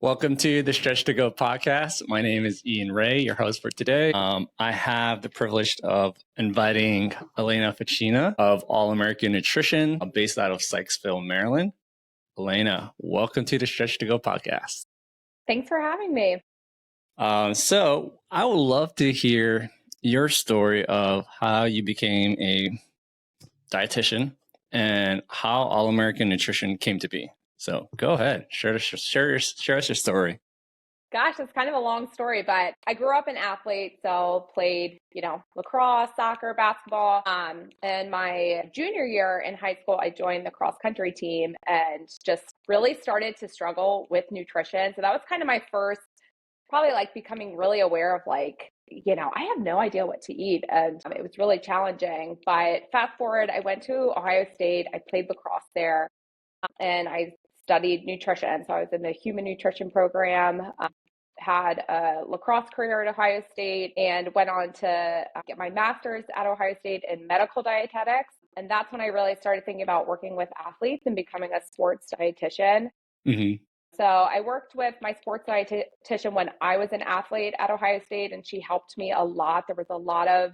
Welcome to the Stretch to Go podcast. My name is Ian Ray, your host for today. I have the privilege of inviting Alayna Facchina of All American Nutrition, based out of Sykesville, Maryland. Alayna, welcome to the Stretch to Go podcast. Thanks for having me. So I would love to hear your story of how you became a dietitian and how All American Nutrition came to be. So go ahead, share us your story. Gosh, it's kind of a long story, but I grew up an athlete, so played, lacrosse, soccer, basketball. And my junior year in high school, I joined the cross country team and just really started to struggle with nutrition. So that was kind of my first, probably like becoming really aware of I have no idea what to eat. And it was really challenging. But fast forward, I went to Ohio State. I played lacrosse there and I studied nutrition. So I was in the human nutrition program, had a lacrosse career at Ohio State, and went on to get my master's at Ohio State in medical dietetics. And that's when I really started thinking about working with athletes and becoming a sports dietitian. Mm-hmm. So I worked with my sports dietitian when I was an athlete at Ohio State, and she helped me a lot. There was a lot of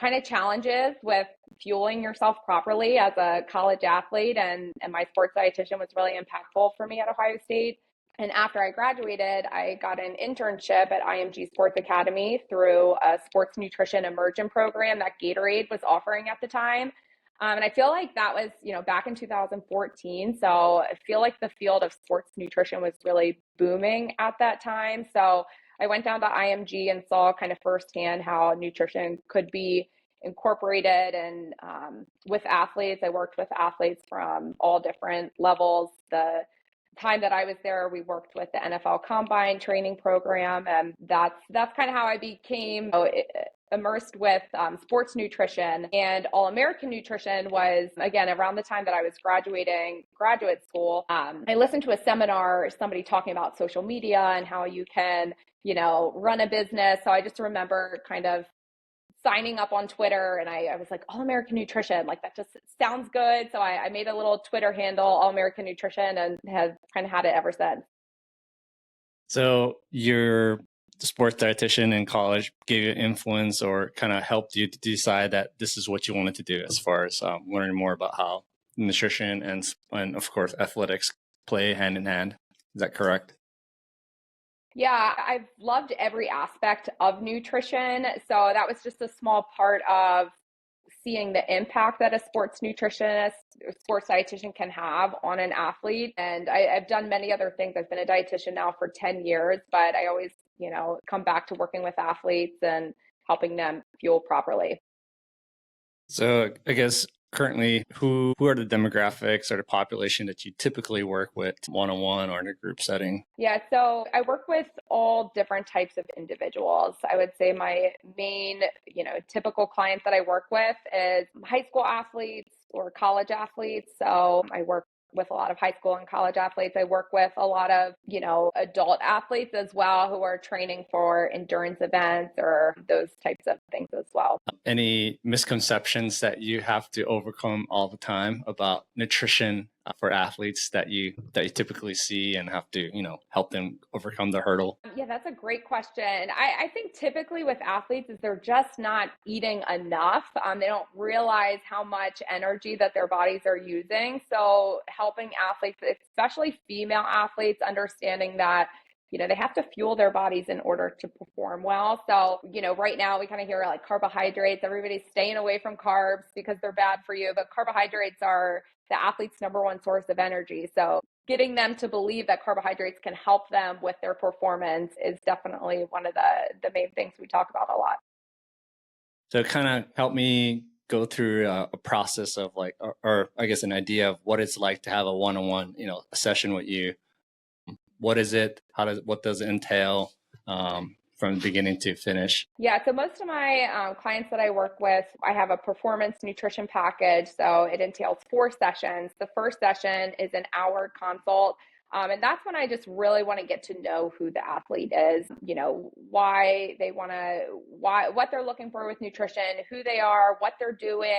kind of challenges with fueling yourself properly as a college athlete. And my sports dietitian was really impactful for me at Ohio State. And after I graduated, I got an internship at IMG Sports Academy through a sports nutrition immersion program that Gatorade was offering at the time. And I feel like that was, back in 2014. So I feel like the field of sports nutrition was really booming at that time. So I went down to IMG and saw kind of firsthand how nutrition could be incorporated. And with athletes, I worked with athletes from all different levels. The time that I was there, we worked with the NFL Combine training program. And that's kind of how I became immersed with sports nutrition. And All American Nutrition was, again, around the time that I was graduating graduate school. I listened to a seminar, somebody talking about social media and how you can run a business. So I just remember kind of signing up on Twitter, and I was like, All American Nutrition, like that just sounds good. So I made a little Twitter handle, All American Nutrition, and have kind of had it ever since. So your sports dietitian in college gave you influence or kind of helped you to decide that this is what you wanted to do as far as learning more about how nutrition and of course athletics play hand in hand. Is that correct? Yeah, I've loved every aspect of nutrition. So that was just a small part of seeing the impact that a sports nutritionist or sports dietitian can have on an athlete. And I've done many other things. I've been a dietitian now for 10 years, but I always, come back to working with athletes and helping them fuel properly. So I guess currently, who are the demographics or the population that you typically work with one-on-one or in a group setting? Yeah, so I work with all different types of individuals. I would say my main, typical clients that I work with is high school athletes or college athletes. So I work with a lot of high school and college athletes. I work with a lot of, adult athletes as well who are training for endurance events or those types of things as well. Any misconceptions that you have to overcome all the time about nutrition for athletes that you typically see and have to, help them overcome the hurdle? Yeah, that's a great question. I think typically with athletes is they're just not eating enough. They don't realize how much energy that their bodies are using. So helping athletes, especially female athletes, understanding that they have to fuel their bodies in order to perform well. So, right now we kind of hear like carbohydrates, everybody's staying away from carbs because they're bad for you, but carbohydrates are the athlete's number one source of energy. So getting them to believe that carbohydrates can help them with their performance is definitely one of the main things we talk about a lot. So kind of help me go through a process of or I guess an idea of what it's like to have a one-on-one, a session with you. What is it? What does it entail from beginning to finish? Yeah, so most of my clients that I work with, I have a performance nutrition package. So it entails 4 sessions. The first session is an hour consult. And that's when I just really want to get to know who the athlete is, why they what they're looking for with nutrition, who they are, what they're doing.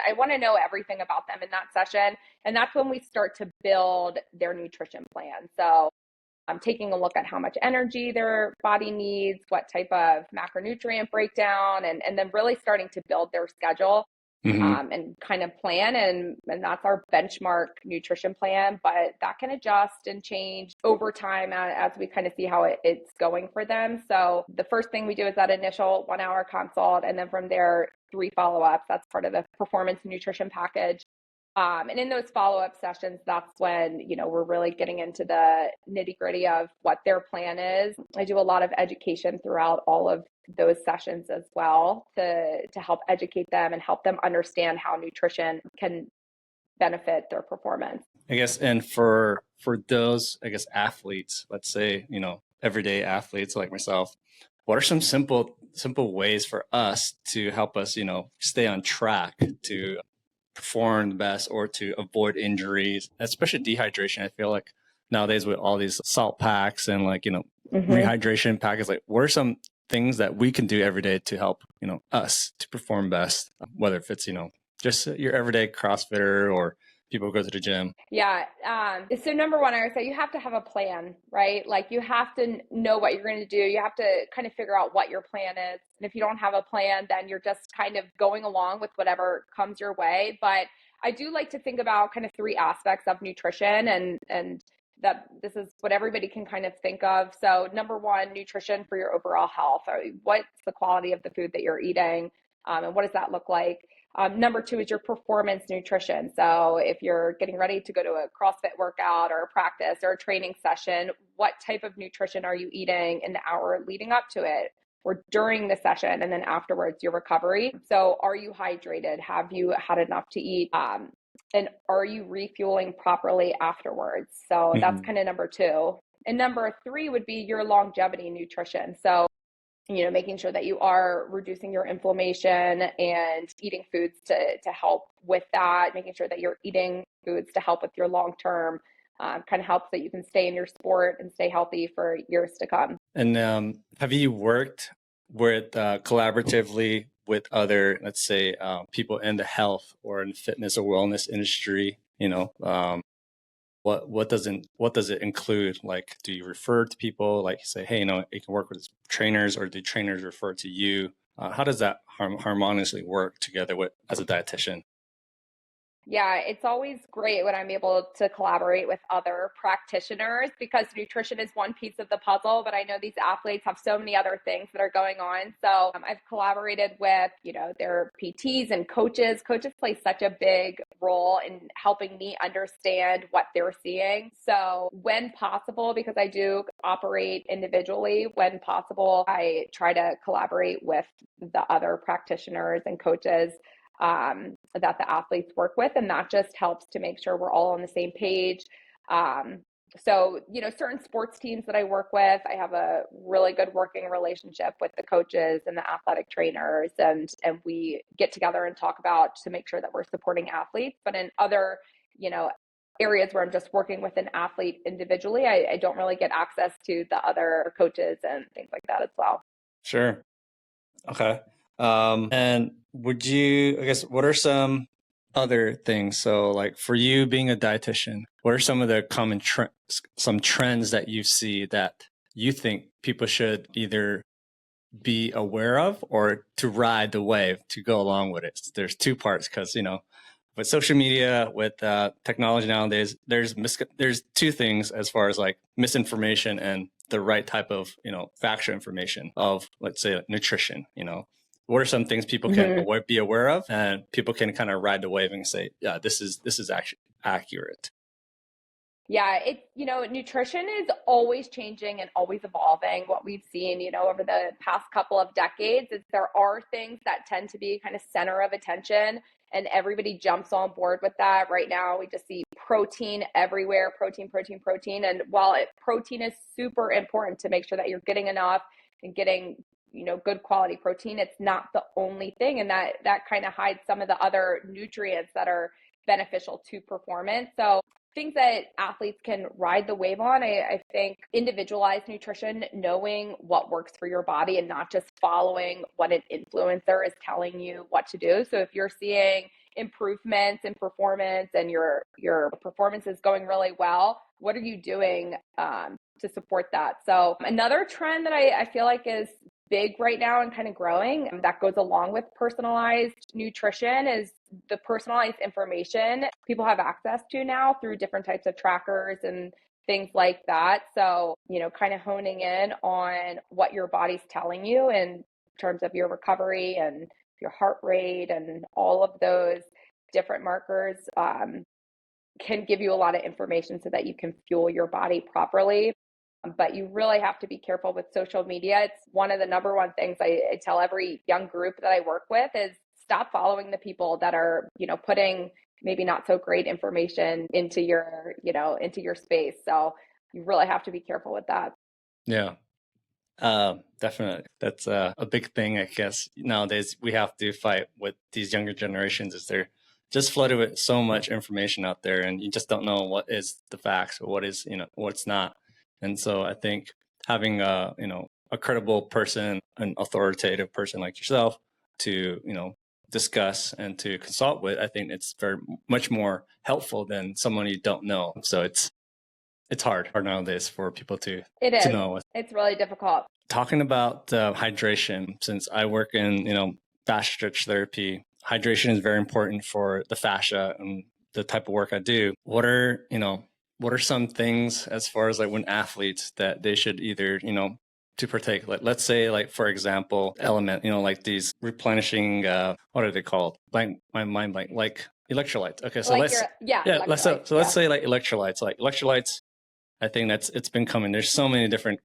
I want to know everything about them in that session. And that's when we start to build their nutrition plan. So taking a look at how much energy their body needs, what type of macronutrient breakdown, and then really starting to build their schedule and kind of plan. And that's our benchmark nutrition plan, but that can adjust and change over time as we kind of see how it's going for them. So the first thing we do is that initial 1 hour consult, and then from there, 3 follow-ups. That's part of the performance nutrition package. And in those follow-up sessions, that's when, we're really getting into the nitty-gritty of what their plan is. I do a lot of education throughout all of those sessions as well to help educate them and help them understand how nutrition can benefit their performance. I guess, and for those, I guess, athletes, let's say, everyday athletes like myself, what are some simple ways for us to help us, stay on track to perform the best or to avoid injuries, especially dehydration? I feel like nowadays with all these salt packs and rehydration packets, like what are some things that we can do every day to help, us to perform best, whether if it's, just your everyday CrossFitter or people who go to the gym? Yeah. So number one, I would say you have to have a plan, right? Like you have to know what you're going to do. You have to kind of figure out what your plan is. And if you don't have a plan, then you're just kind of going along with whatever comes your way. But I do like to think about kind of 3 aspects of nutrition, and that this is what everybody can kind of think of. So number one, nutrition for your overall health. What's the quality of the food that you're eating? And what does that look like? Number 2 is your performance nutrition. So if you're getting ready to go to a CrossFit workout or a practice or a training session, what type of nutrition are you eating in the hour leading up to it or during the session, and then afterwards, your recovery? So are you hydrated? Have you had enough to eat? And are you refueling properly afterwards? So that's kind of number 2. And number 3 would be your longevity nutrition. So making sure that you are reducing your inflammation and eating foods to help with that, making sure that you're eating foods to help with your long-term kind of helps that you can stay in your sport and stay healthy for years to come. And have you worked with collaboratively with other, let's say, people in the health or in fitness or wellness industry? What does it include? Like, do you refer to people, like say, hey, you can work with trainers, or do trainers refer to you? How does that harmoniously work together as a dietitian? Yeah, it's always great when I'm able to collaborate with other practitioners, because nutrition is one piece of the puzzle, but I know these athletes have so many other things that are going on. So I've collaborated with, their PTs and coaches. Coaches play such a big role in helping me understand what they're seeing. So when possible, because I do operate individually, when possible, I try to collaborate with the other practitioners and coaches that the athletes work with. And that just helps to make sure we're all on the same page. So, certain sports teams that I work with, I have a really good working relationship with the coaches and the athletic trainers, and we get together and talk about to make sure that we're supporting athletes. But in other, areas where I'm just working with an athlete individually, I don't really get access to the other coaches and things like that as well. Sure. Okay. And would you, I guess, what are some other things? So like for you being a dietitian, what are some of the common trends that you see that you think people should either be aware of or to ride the wave to go along with it? There's 2 parts, because, with social media, with technology nowadays, there's 2 things as far as like misinformation and the right type of, factual information of, let's say, nutrition. What are some things people can be aware of, and people can kind of ride the wave and say, yeah, this is actually accurate? Yeah, nutrition is always changing and always evolving. What we've seen, over the past couple of decades is there are things that tend to be kind of center of attention, and everybody jumps on board with that. Right now, we just see protein everywhere, protein, protein, protein. And while protein is super important to make sure that you're getting enough and getting good quality protein, it's not the only thing. And that kind of hides some of the other nutrients that are beneficial to performance. So things that athletes can ride the wave on, I think individualized nutrition, knowing what works for your body and not just following what an influencer is telling you what to do. So if you're seeing improvements in performance and your performance is going really well, what are you doing to support that. So another trend that I feel like is big right now and kind of growing, and that goes along with personalized nutrition, is the personalized information people have access to now through different types of trackers and things like that. So, kind of honing in on what your body's telling you in terms of your recovery and your heart rate and all of those different markers can give you a lot of information so that you can fuel your body properly. But you really have to be careful with social media. It's one of the number one things I tell every young group that I work with is stop following the people that are, putting maybe not so great information into your, into your space. So you really have to be careful with that. Yeah. Definitely. That's a big thing, I guess. Nowadays, we have to fight with these younger generations as they're just flooded with so much information out there, and you just don't know what is the facts or what is, what's not. And so I think having a credible person, an authoritative person like yourself to, discuss and to consult with, I think it's very much more helpful than someone you don't know. So it's hard nowadays for people to know. It's really difficult. Talking about hydration, since I work in, fascia stretch therapy, hydration is very important for the fascia and the type of work I do. What are some things as far as like when athletes that they should either, to partake? Like, let's say, like, for example, element, like these replenishing, what are they called? Blank, my mind blank, like electrolytes. Okay. So like let's say like electrolytes, I think it's been coming. There's so many different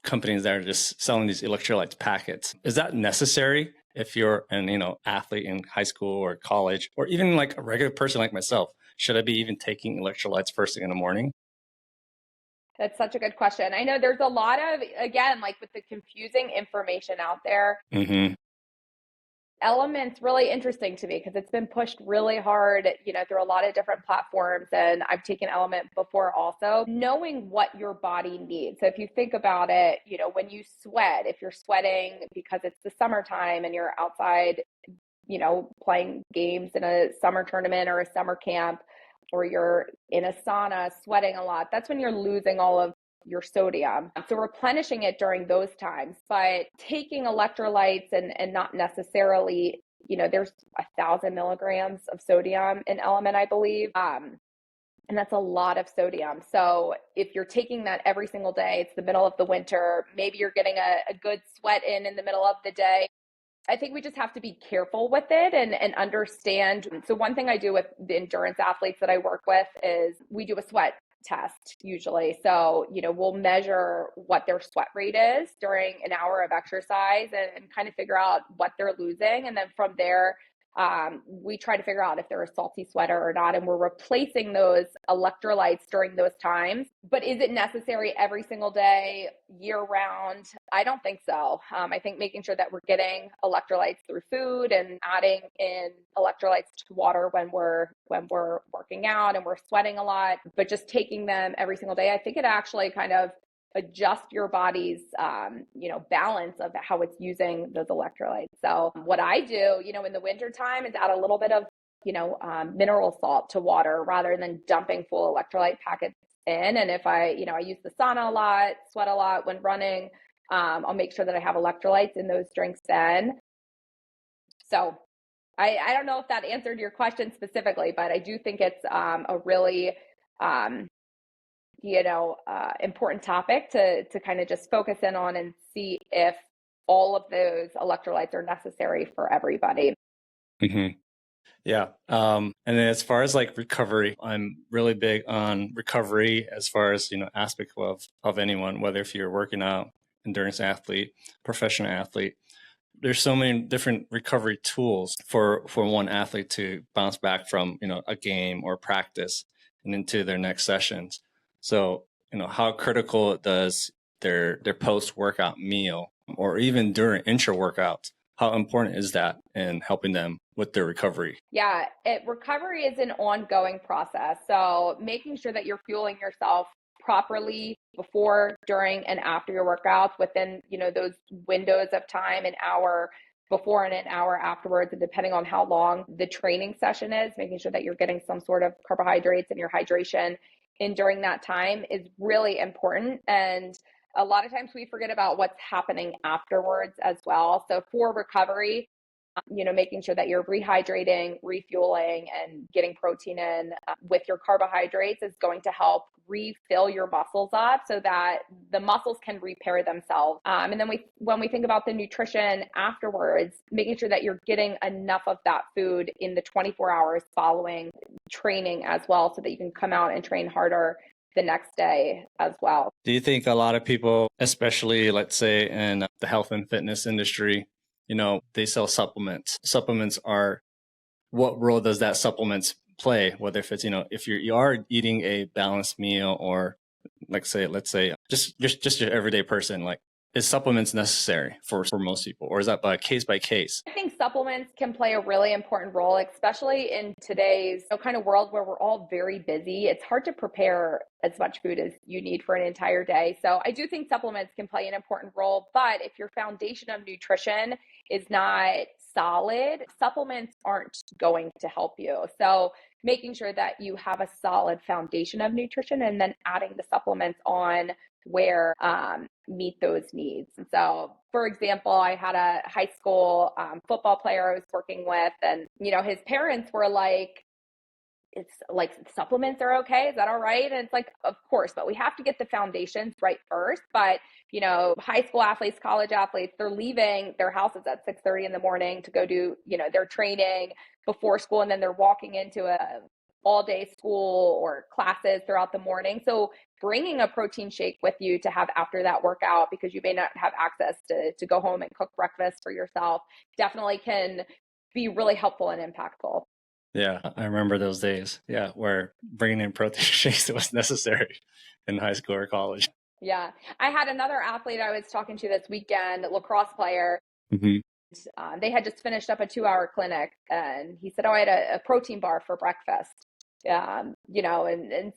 companies that are just selling these electrolytes packets. Is that necessary if you're an athlete in high school or college, or even like a regular person like myself? Should I be even taking electrolytes first thing in the morning? That's such a good question. I know there's a lot of, again, like with the confusing information out there. Mm-hmm. Element's really interesting to me because it's been pushed really hard, through a lot of different platforms. And I've taken Element before also. Knowing what your body needs. So if you think about it, when you sweat, if you're sweating because it's the summertime and you're outside, playing games in a summer tournament or a summer camp, or you're in a sauna sweating a lot, that's when you're losing all of your sodium. So replenishing it during those times, but taking electrolytes and not necessarily, there's 1,000 milligrams of sodium in Element, I believe. And that's a lot of sodium. So if you're taking that every single day, it's the middle of the winter, maybe you're getting a good sweat in the middle of the day. I think we just have to be careful with it and understand. So one thing I do with the endurance athletes that I work with is we do a sweat test usually. So, we'll measure what their sweat rate is during an hour of exercise and kind of figure out what they're losing. And then from there, we try to figure out if they're a salty sweater or not. And we're replacing those electrolytes during those times. But is it necessary every single day, year round? I don't think so. I think making sure that we're getting electrolytes through food and adding in electrolytes to water when we're working out and we're sweating a lot, but just taking them every single day, I think it actually kind of adjust your body's, balance of how it's using those electrolytes. So what I do, in the winter time is add a little bit of, mineral salt to water rather than dumping full electrolyte packets in. And if I use the sauna a lot, sweat a lot when running, I'll make sure that I have electrolytes in those drinks then. So I don't know if that answered your question specifically, but I do think it's a really, important topic to kind of just focus in on and see if all of those electrolytes are necessary for everybody. Mm-hmm. Yeah. And then as far as like recovery, I'm really big on recovery as far as, aspect of anyone, whether if you're working out, endurance athlete, professional athlete. There's so many different recovery tools for one athlete to bounce back from, a game or practice and into their next sessions. So, how critical does their post-workout meal or even during intra-workouts, how important is that in helping them with their recovery? Yeah, recovery is an ongoing process. So making sure that you're fueling yourself properly before, during, and after your workouts within, those windows of time, an hour before and an hour afterwards, and depending on how long the training session is, making sure that you're getting some sort of carbohydrates in your hydration in during that time is really important. And a lot of times we forget about what's happening afterwards as well. So for recovery, making sure that you're rehydrating, refueling, and getting protein in with your carbohydrates is going to help refill your muscles up so that the muscles can repair themselves. And then when we think about the nutrition afterwards, making sure that you're getting enough of that food in the 24 hours following training as well, so that you can come out and train harder the next day as well. Do you think a lot of people, especially let's say in the health and fitness industry, they sell supplements. Supplements are, what role does that supplements play? Whether if it's, if you are eating a balanced meal, or let's say just your everyday person, like, is supplements necessary for most people, or is that by case? I think supplements can play a really important role, especially in today's kind of world where we're all very busy. It's hard to prepare as much food as you need for an entire day. So I do think supplements can play an important role, but if your foundation of nutrition is not solid, supplements aren't going to help you. So making sure that you have a solid foundation of nutrition and then adding the supplements on where meet those needs. And so, for example, I had a high school football player I was working with, and his parents were like, it's like, supplements are okay, is that all right? And it's like, of course, but we have to get the foundations right first. But high school athletes, college athletes, they're leaving their houses at 6:30 in the morning to go do their training before school, and then they're walking into a all-day school or classes throughout the morning. So bringing a protein shake with you to have after that workout, because you may not have access to go home and cook breakfast for yourself, definitely can be really helpful and impactful. Yeah, I remember those days. Yeah, where bringing in protein shakes was necessary in high school or college. Yeah. I had another athlete I was talking to this weekend, lacrosse player. Mm-hmm. They had just finished up a 2-hour clinic, and he said, I had a protein bar for breakfast. And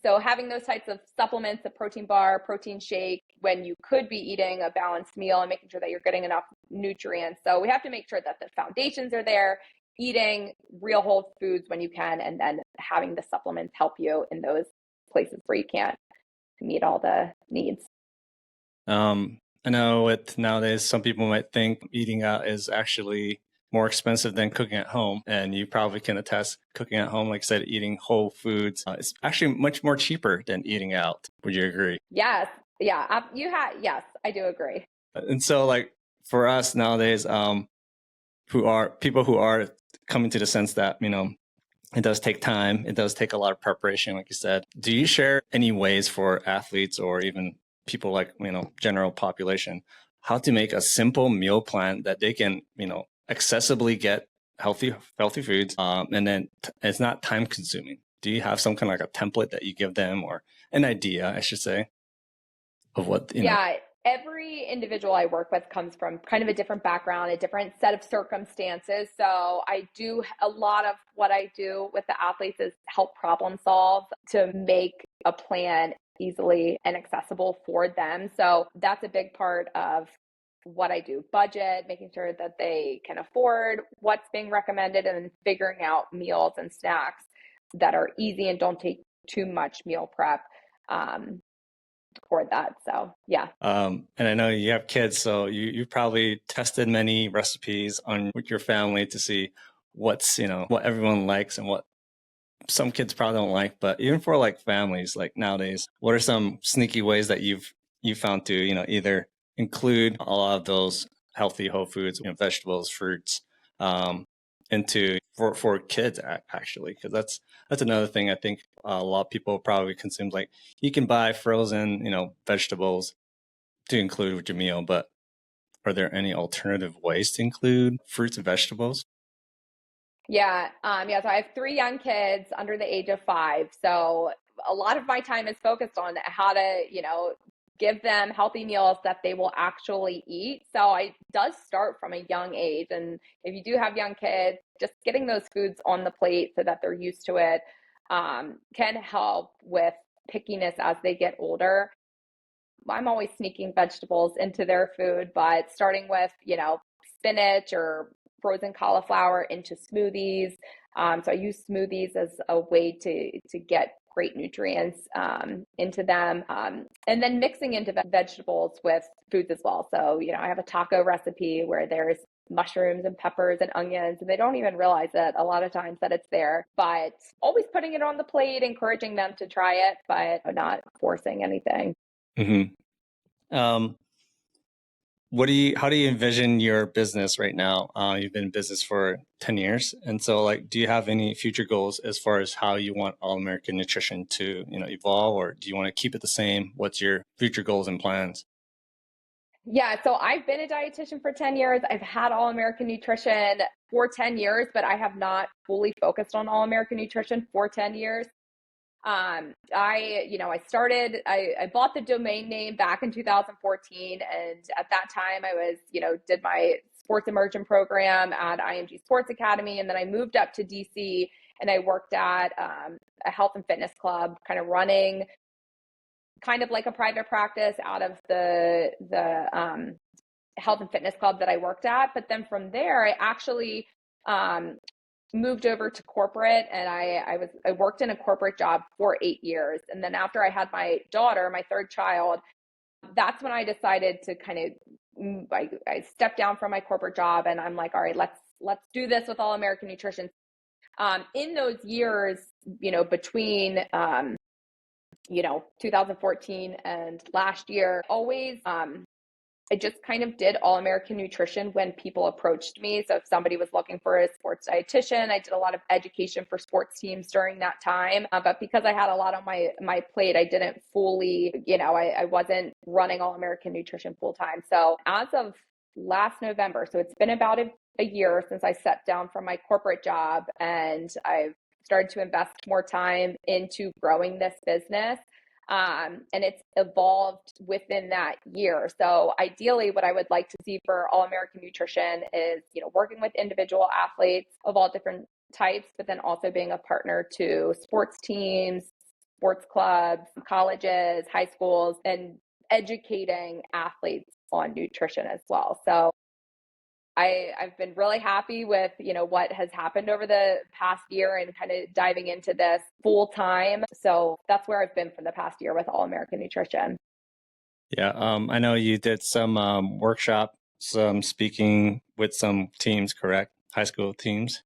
so having those types of supplements, a protein bar, protein shake, when you could be eating a balanced meal, and making sure that you're getting enough nutrients. So we have to make sure that the foundations are there, eating real whole foods when you can, and then having the supplements help you in those places where you can't meet all the needs. I know with nowadays, some people might think eating out is actually more expensive than cooking at home. And you probably can attest, cooking at home, like I said, eating whole foods, is actually much more cheaper than eating out. Would you agree? Yes. Yeah. Yes, I do agree. And so, like, for us nowadays, who are coming to the sense that, it does take time. It does take a lot of preparation, like you said. Do you share any ways for athletes or even people like, general population, how to make a simple meal plan that they can, accessibly get healthy foods, and then it's not time consuming? Do you have some kind of like a template that you give them, or an idea, I should say, of what, Yeah, every individual I work with comes from kind of a different background, a different set of circumstances. So a lot of what I do with the athletes is help problem solve to make a plan easily and accessible for them. So that's a big part of what I do. Budget, making sure that they can afford what's being recommended, and figuring out meals and snacks that are easy and don't take too much meal prep for that. So yeah. And I know you have kids, so you probably tested many recipes with your family to see what's, what everyone likes and what some kids probably don't like. But even for like families, like nowadays, what are some sneaky ways that you found to, either include a lot of those healthy whole foods, vegetables, fruits, into for kids actually? Because that's another thing I think a lot of people probably consume. Like, you can buy frozen, vegetables to include with your meal, but are there any alternative ways to include fruits and vegetables? Yeah. So I have 3 young kids under the age of 5. So a lot of my time is focused on how to, give them healthy meals that they will actually eat. So it does start from a young age. And if you do have young kids, just getting those foods on the plate so that they're used to it can help with pickiness as they get older. I'm always sneaking vegetables into their food, but starting with, spinach or frozen cauliflower into smoothies. So I use smoothies as a way to get great nutrients into them. And then mixing into vegetables with foods as well. So, I have a taco recipe where there's mushrooms and peppers and onions, and they don't even realize it a lot of times that it's there, but always putting it on the plate, encouraging them to try it, but not forcing anything. Mm-hmm. How do you envision your business right now? You've been in business for 10 years. And so do you have any future goals as far as how you want All American Nutrition to, evolve, or do you want to keep it the same? What's your future goals and plans? Yeah, so I've been a dietitian for 10 years. I've had All American Nutrition for 10 years, but I have not fully focused on All American Nutrition for 10 years. I bought the domain name back in 2014. And at that time I was, did my sports immersion program at IMG Sports Academy. And then I moved up to DC and I worked at a health and fitness club, kind of running kind of like a private practice out of the health and fitness club that I worked at. But then from there, I actually moved over to corporate, and I worked in a corporate job for 8 years. And then after I had my daughter, my third child, that's when I decided to I stepped down from my corporate job, and I'm like, all right, let's do this with All American Nutrition. In those years, between 2014 and last year, always I just kind of did All American Nutrition when people approached me. So if somebody was looking for a sports dietitian, I did a lot of education for sports teams during that time. But because I had a lot on my plate, I didn't fully, I wasn't running All American Nutrition full time. So as of last November, so it's been about a year since I stepped down from my corporate job, and I've started to invest more time into growing this business. And it's evolved within that year. So ideally, what I would like to see for All American Nutrition is, working with individual athletes of all different types, but then also being a partner to sports teams, sports clubs, colleges, high schools, and educating athletes on nutrition as well. So I've been really happy with, what has happened over the past year and kind of diving into this full time. So that's where I've been for the past year with All American Nutrition. Yeah, I know you did some workshop, some speaking with some teams, correct? High school teams.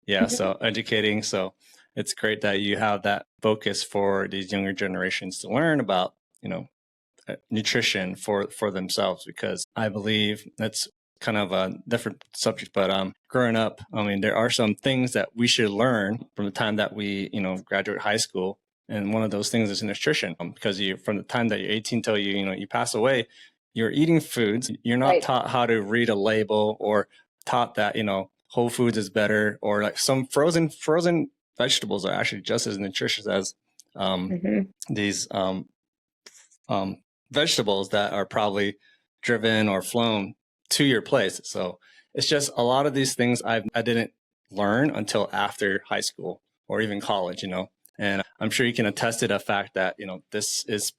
Yeah, so educating. So it's great that you have that focus for these younger generations to learn about, nutrition for themselves, because I believe that's kind of a different subject, but growing up, I mean, there are some things that we should learn from the time that we, graduate high school. And one of those things is nutrition, because from the time that you're 18 till you pass away, you're eating foods. You're not Right. taught how to read a label, or taught that, whole foods is better, or like some frozen vegetables are actually just as nutritious as these vegetables that are probably driven or flown to your place. So it's just a lot of these things I didn't learn until after high school or even college, and I'm sure you can attest to the fact that, this is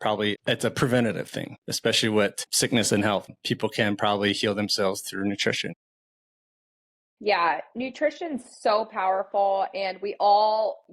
it's a preventative thing, especially with sickness and health. People can probably heal themselves through nutrition. Yeah, nutrition's so powerful. And we all,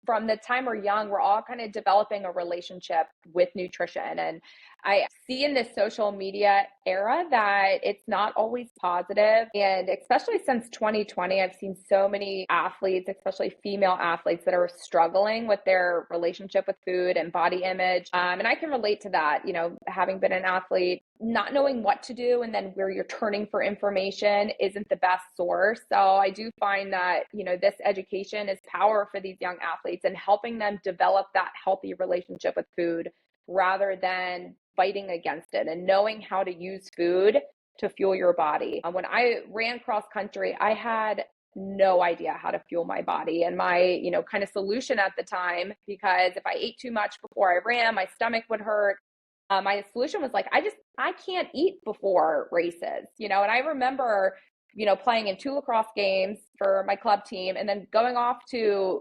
from the time we're young, we're all kind of developing a relationship with nutrition. And I see in this social media era that it's not always positive. And especially since 2020, I've seen so many athletes, especially female athletes, that are struggling with their relationship with food and body image. And I can relate to that, having been an athlete, not knowing what to do, and then where you're turning for information isn't the best source. So I do find that, this education is power for these young athletes and helping them develop that healthy relationship with food rather than fighting against it, and knowing how to use food to fuel your body. When I ran cross country, I had no idea how to fuel my body. And my, kind of solution at the time, because if I ate too much before I ran, my stomach would hurt. My solution was like, I can't eat before races, and I remember, playing in 2 lacrosse games for my club team, and then going off to,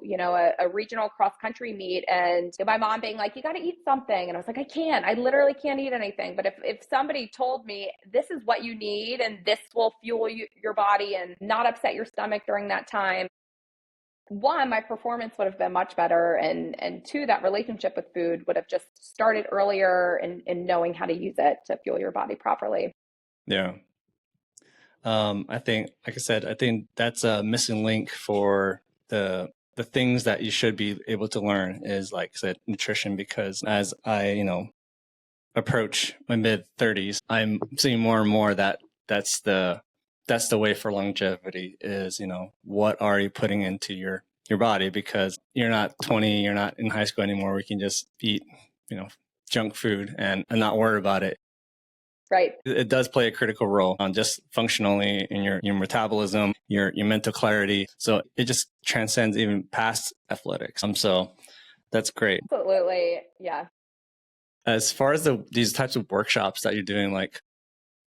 a regional cross country meet, and my mom being like, you got to eat something. And I was like, I literally can't eat anything. But if somebody told me this is what you need, and this will fuel your body and not upset your stomach during that time, one, my performance would have been much better. And two, that relationship with food would have just started earlier in knowing how to use it to fuel your body properly. Yeah. I think, like I said, I think that's a missing link for the things that you should be able to learn is, like I said, nutrition, because as I, approach my mid 30s, I'm seeing more and more that that's the way for longevity is, what are you putting into your body? Because you're not 20, you're not in high school anymore. We can just eat, junk food and not worry about it. Right. It does play a critical role on just functionally in your metabolism, your mental clarity. So it just transcends even past athletics. So that's great. Absolutely. Yeah. As far as these types of workshops that you're doing, like,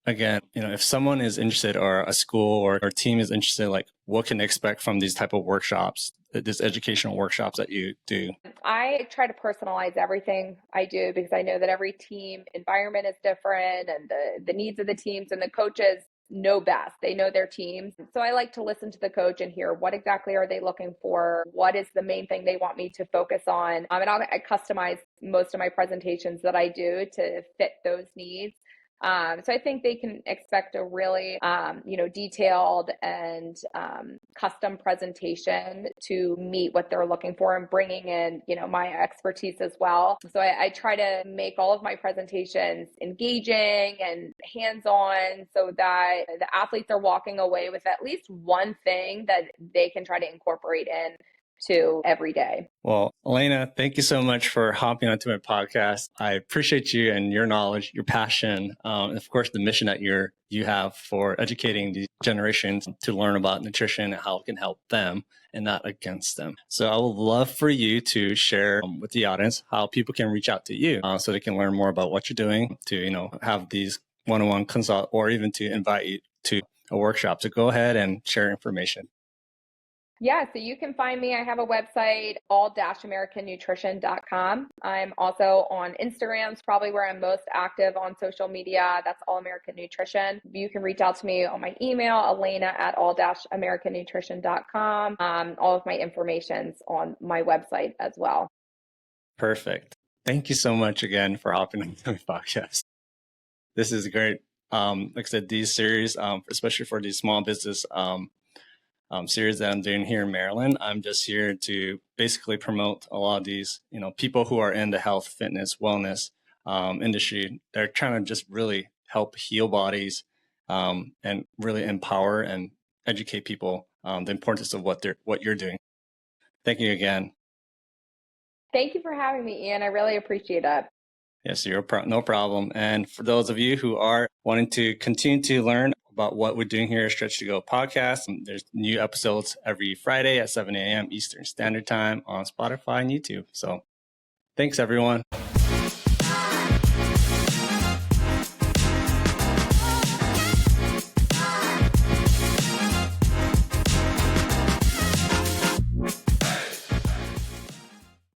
again, if someone is interested, or a school or team is interested, like, what can they expect from these type of workshops, these educational workshops that you do? I try to personalize everything I do because I know that every team environment is different, and the needs of the teams and the coaches know best. They know their teams. So I like to listen to the coach and hear what exactly are they looking for? What is the main thing they want me to focus on? And I customize most of my presentations that I do to fit those needs. So I think they can expect a really, detailed and custom presentation to meet what they're looking for, and bringing in, my expertise as well. So I try to make all of my presentations engaging and hands-on so that the athletes are walking away with at least one thing that they can try to incorporate in to every day. Well, Alayna, thank you so much for hopping onto my podcast. I appreciate you and your knowledge, your passion, and of course, the mission that you have for educating these generations to learn about nutrition and how it can help them and not against them. So I would love for you to share with the audience how people can reach out to you so they can learn more about what you're doing, to, have these one-on-one consult, or even to invite you to a workshop. So go ahead and share information. Yeah, so you can find me. I have a website, all-americannutrition.com. I'm also on Instagram. It's probably where I'm most active on social media. That's All American Nutrition. You can reach out to me on my email, alayna@all-americannutrition.com. All of my information's on my website as well. Perfect. Thank you so much again for hopping on my podcast. This is great. Like I said, these series, especially for these small business series that I'm doing here in Maryland, I'm just here to basically promote a lot of these, people who are in the health, fitness, wellness industry. They're trying to just really help heal bodies and really empower and educate people the importance of what you're doing. Thank you again. Thank you for having me, Ian. I really appreciate it. Yes, no problem. And for those of you who are wanting to continue to learn about what we're doing here at Stretch to Go podcast, there's new episodes every Friday at 7 a.m. Eastern Standard Time on Spotify and YouTube. So thanks, everyone.